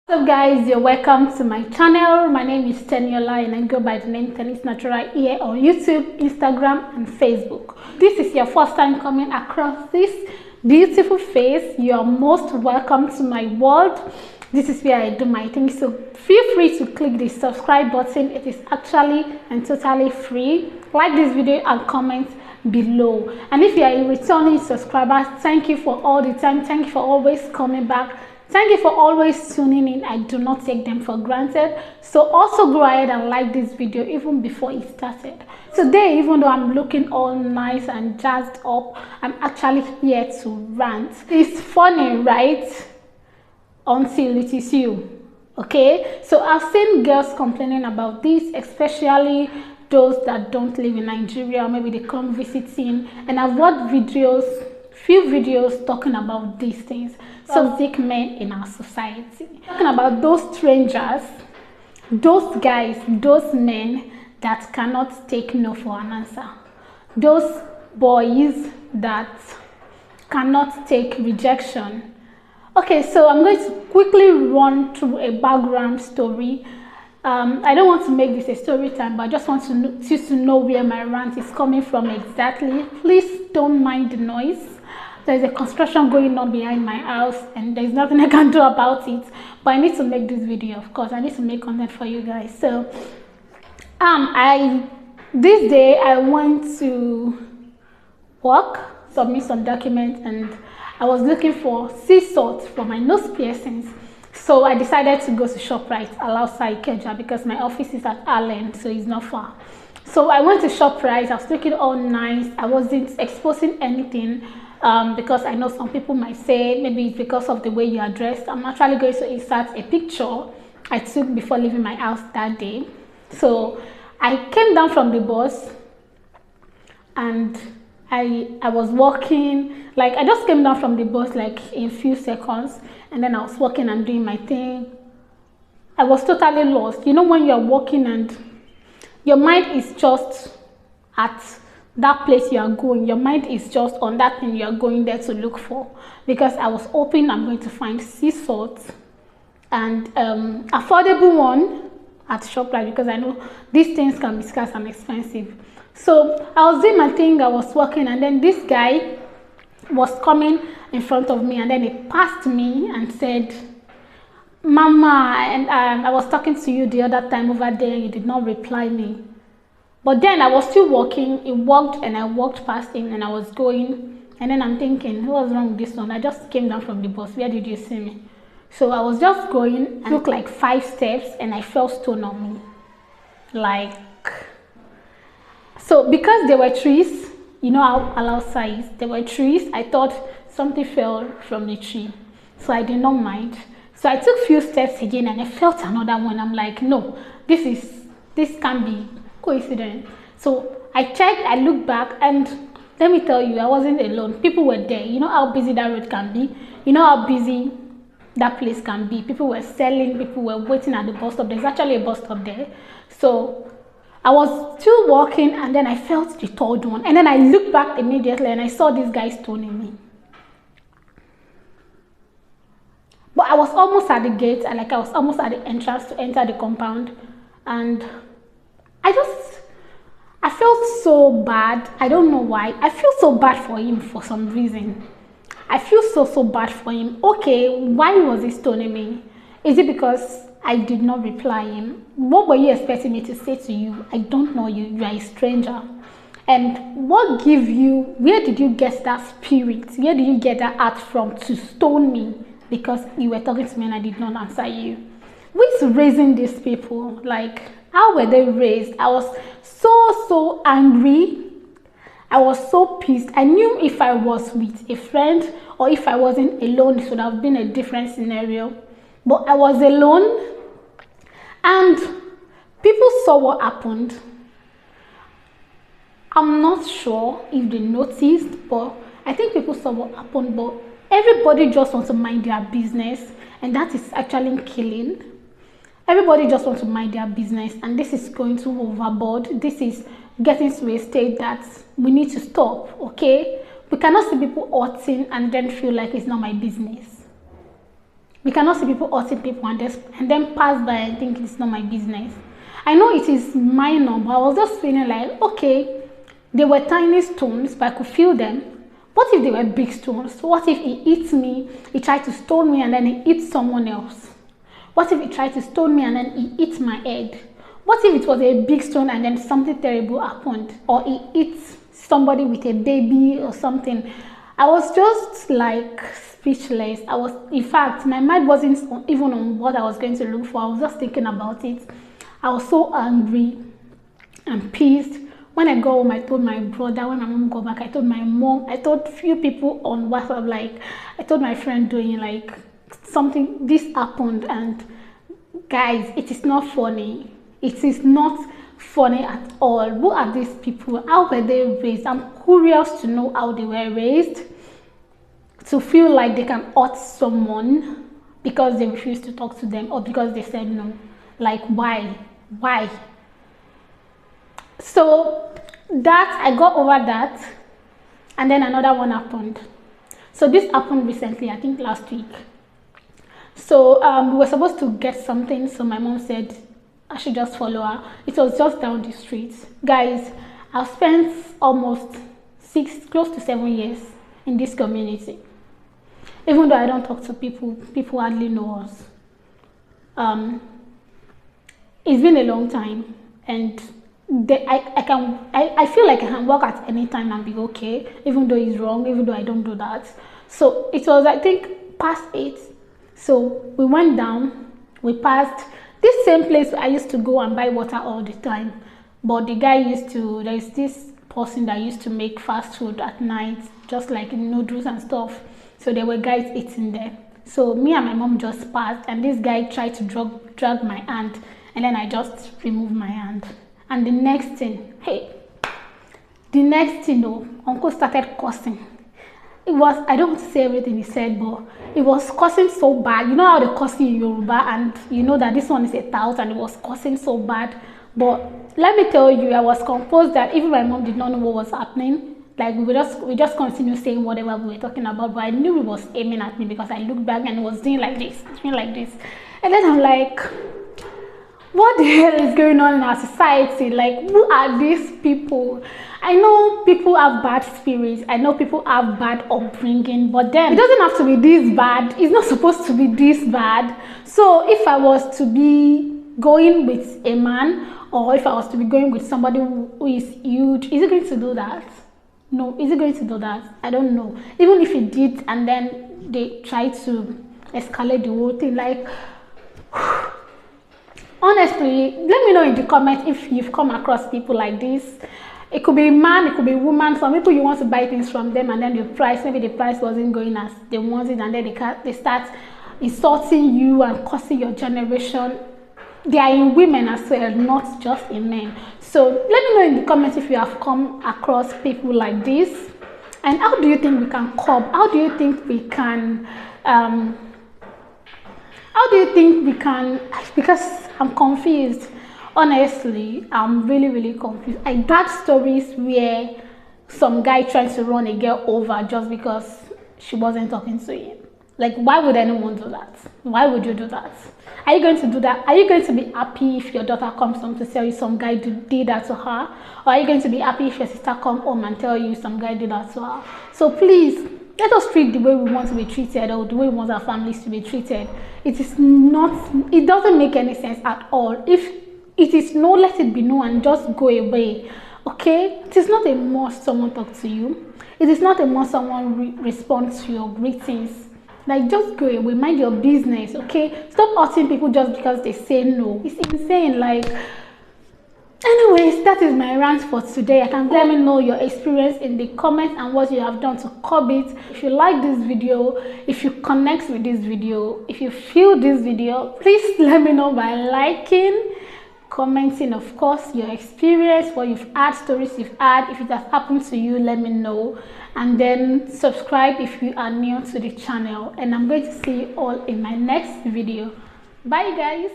What's up guys, you're welcome to my channel. My name is Teniola and I go by the name Tennis Natural here on YouTube, Instagram and Facebook. This is your first time coming across this beautiful face. You are most welcome to my world. This is where I do my thing, so feel free to click the subscribe button. It is actually and totally free. Like this video and comment below. And if you are a returning subscriber, thank you for all the time. Thank you for always coming back. Thank you for always tuning in. I do not take them for granted. So also go ahead and like this video even before it started. Today, even though I'm looking all nice and jazzed up, I'm actually here to rant. It's funny, right? Until it is you. Okay? So I've seen girls complaining about this, especially those that don't live in Nigeria, or maybe they come visiting, and I've watched few videos talking about these things. Toxic men in our society, talking about those strangers, those guys, those men that cannot take no for an answer, those boys that cannot take rejection. Okay, so I'm going to quickly run through a background story. I don't want to make this a story time, but I just want you to know where my rant is coming from exactly. Please don't mind the noise. There's a construction going on behind my house and there's nothing I can do about it, but I need to make this video. Of course, I need to make content for you guys. So this day I went to work, submit some documents, and I was looking for sea salt for my nose piercings. So I decided to go to ShopRite outside Ikeja because my office is at Allen, so it's not far. So I went to ShopRite. I was looking all nice. I wasn't exposing anything. Because I know some people might say maybe it's because of the way you are dressed. I'm actually going to insert a picture I took before leaving my house that day. So I came down from the bus and I was walking, like I just came down from the bus like in a few seconds, and then I was walking and doing my thing. I was totally lost. You know when you're walking and your mind is just at that place you are going, your mind is just on that thing you are going there to look for. Because I was hoping I'm going to find sea salt and affordable one at ShopRite, because I know these things can be scarce and expensive. So I was doing my thing, I was walking, and then this guy was coming in front of me, and then he passed me and said, "Mama," and I was talking to you the other time over there, you did not reply me. But then I was still walking. He walked and I walked past him and I was going. And then I'm thinking, what's wrong with this one? I just came down from the bus. Where did you see me? So I was just going and took like 5 steps and I felt stone on me. Like, so because there were trees, you know how outside is, there were trees, I thought something fell from the tree. So I did not mind. So I took few steps again and I felt another one. I'm like, no, this can't be coincidence. So I checked, I looked back, and let me tell you, I wasn't alone. People were there. You know how busy that road can be. You know how busy that place can be. People were selling, people were waiting at the bus stop. There's actually a bus stop there. So I was still walking, and then I felt the third one, and then I looked back immediately and I saw this guy stoning me. But I was almost at the gate, and like I was almost at the entrance to enter the compound, and I felt so bad. I don't know why. I feel so bad for him for some reason. I feel so bad for him. Okay, why was he stoning me? Is it because I did not reply him? What were you expecting me to say to you? I don't know you. You are a stranger. And what gave you, where did you get that spirit? Where did you get that heart from to stone me? Because you were talking to me and I did not answer you. Who is raising these people? Like, how were they raised? I was so angry. I was so pissed. I knew if I was with a friend or if I wasn't alone, it would have been a different scenario. But I was alone, and people saw what happened. I'm not sure if they noticed, but I think people saw what happened. But everybody just wants to mind their business, and that is actually killing. Everybody just wants to mind their business, and this is going to overboard. This is getting to a state that we need to stop, okay? We cannot see people hurting and then feel like it's not my business. We cannot see people hurting people and then pass by and think it's not my business. I know it is minor, but I was just feeling like, okay, they were tiny stones, but I could feel them. What if they were big stones? What if he hits me, he tried to stone me, and then he hits someone else? What if he tried to stone me and then he hits my head? What if it was a big stone and then something terrible happened? Or he hits somebody with a baby or something? I was just like speechless. In fact, my mind wasn't even on what I was going to look for. I was just thinking about it. I was so angry and pissed. When I got home, I told my brother. When my mom got back, I told my mom. I told few people on WhatsApp. Like, I told my friend doing like something. This happened, and guys, it is not funny. It is not funny at all. Who are these people? How were they raised? I'm curious to know how they were raised. To feel like they can hurt someone because they refuse to talk to them or because they said no. Like, why? Why? So that, I got over that, and then another one happened. So this happened recently, I think last week. So we were supposed to get something, so my mom said I should just follow her. It was just down the street. Guys, I've spent almost close to 7 years in this community. Even though I don't talk to people, people hardly know us. It's been a long time, and I feel like I can walk at any time and be okay, even though it's wrong, even though I don't do that. So it was, I think, past 8. So we went down, we passed this same place I used to go and buy water all the time. But the guy there's this person that used to make fast food at night, just like noodles and stuff. So there were guys eating there. So me and my mom just passed, and this guy tried to drag my hand, and then I just removed my hand. And the next thing, Uncle started cursing. It was, I don't want to say everything he said, but it was cursing so bad. You know how they curse in Yoruba, and you know that this one is a tout, and it was cursing so bad. But let me tell you, I was composed that even my mom did not know what was happening. Like, we just continued saying whatever we were talking about, but I knew he was aiming at me because I looked back and he was doing like this, And then I'm like, what the hell is going on in our society? Like, who are these people? I know people have bad spirits. I know people have bad upbringing, but then it doesn't have to be this bad. It's not supposed to be this bad. So if I was to be going with a man, or if I was to be going with somebody who is huge, is he going to do that? No. Is he going to do that? I don't know. Even if he did, and then they try to escalate the whole thing, like, honestly, let me know in the comments if you've come across people like this. It could be a man, it could be a woman. Some people, you want to buy things from them, and then maybe the price wasn't going as they wanted, and then they start insulting you and cursing your generation. They are in women as well, not just in men. So let me know in the comments if you have come across people like this, and how do you think we can cope? How do you think we can because I'm confused. Honestly, I'm really confused. I got stories where some guy tried to run a girl over just because she wasn't talking to him. Like, why would anyone do that? Why would you do that? Are you going to do that? Are you going to be happy if your daughter comes home to tell you some guy did that to her? Or are you going to be happy if your sister comes home and tell you some guy did that to her? So please, let us treat the way we want to be treated, or the way we want our families to be treated. It doesn't make any sense at all. If it is no, let it be no, and just go away. Okay? It is not a must someone talk to you. It is not a must someone responds to your greetings. Like, just go away, mind your business, okay? Stop hurting people just because they say no. It's insane. Like, anyways, that is my rant for today. Let me know your experience in the comments and what you have done to curb it. If you like this video, if you connect with this video, if you feel this video, please let me know by liking, commenting, of course, your experience, what you've had, stories you've had. If it has happened to you, let me know. And then subscribe if you are new to the channel. And I'm going to see you all in my next video. Bye, guys.